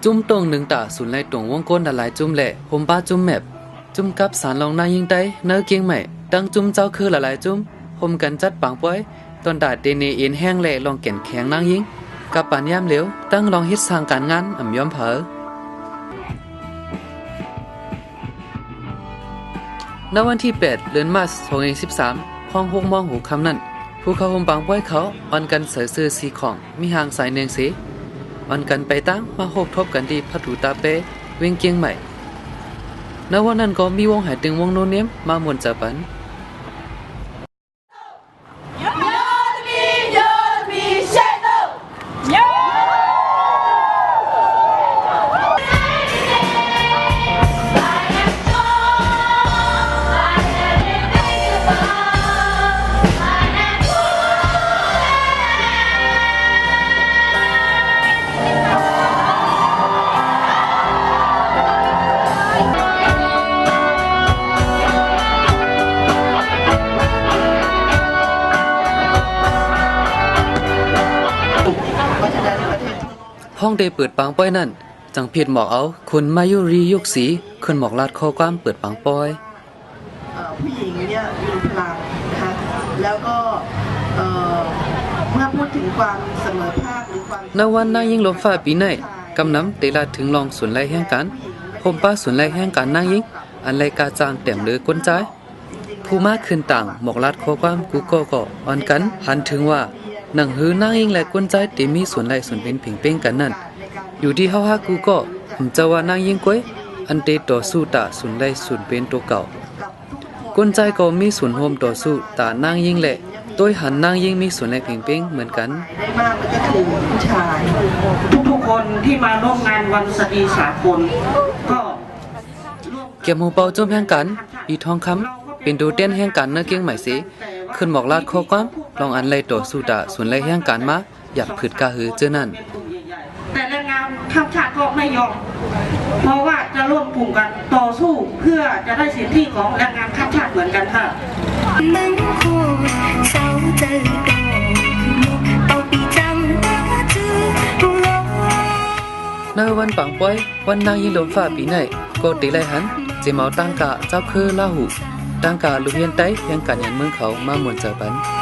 จุ่มตรงหนึ่งตาสุนไลตรงวงก้นดาลายจุ่มแหล่ห่มป้าจุ่มแมบจุ่มกับสารลองนายิงไตเนื้อเกียงใหม่ดังจุ่มเจ้าคือละลายจุ่มห่มกันจัดปังป้อยตอนดาเดเนเอ็นแห้งแหล่ลองแก่นแข็งนางยิงกับปานยามเหลวตั้งลองฮิตสร้างการงานอ่ำย้อมเผอณวันที่8 เดือนมาคม 2013ห้อง6 โมงคำนั้นผู้เข้าห่มปังป้อยเขาออนกันเสือซื้อสีของมีหางสายเนืองสีออนกันไปตั้งมาโฮกทบกันที่พัทูตาเปเวียงเกียงใหม่ณวันนั้นก็มีวงหายตึงวงโนเนียมมามวนจับปันห้องได้เปิดปังป้อยนั่นจังเพียรหมอกเอาคนมายุรียุกสีคนหมอกลาดข้อความเปิดปังป้อยผู้หญิงเนี่ยมีพลังนะคะแล้วก็เมื่อพูดถึงความเสมอภาคหรือความณวันนางยิงลมฟ้าปีไหนกำน้ำเตลาถึงลองส่วนไรแห่งกันผมป้าส่วนไรแห่งกันนางยิงอันไรกาจางเต็มเลยก้นใจผู้มากขึ้นต่างหมอกลาดข้อความกูก็อ่อนกันหันถึงว่าหนังหือนางยิงและก้นใจเตมีส่วนไรส่วนเป็นเพ่งเป้งกันนั่นอยู่ที่เฮาฮากูก็ผมจะว่านางยิงก้อยอันเตต่อสู้ตาส่วนไรส่วนเป็นตัวเก่าก้นใจก็มีส่วนโฮมต่อสู้ตานางยิงแหละโดยหันนางยิงมีส่วนไรเพ่งเป้งเหมือนกันได้มากก็คือผู้ชายทุกคนที่มาร่วมงานวันสตรีสากลก็เก็บหมูเป่าจุ่มแห่งกันอีทองคำเป็นดูเต้นแห่งกันเนื้อเกียงใหม่สิขึ้นหมอกลาดข้อความลองอันไรต่อสู้ตาส่วนไรแห่งกันมาอยากผืดกาหือเจ้านั่นแต่แรงงานข้ามชาติก็ไม่ยอมเพราะว่าจะร่วมกลุ่มกันต่อสู้เพื่อจะได้สิทธิของแรงงานข้ามชาติเหมือนกันค่ะในวันปังป้อยวันนางยิงลมฟ้าปีไหนก็ตีไรหันเจมาตั้งกะเจ้าคือลาหูตั้งกะลุเฮียนไตยังกันยันเมืองเขามาหมวนเจอปัน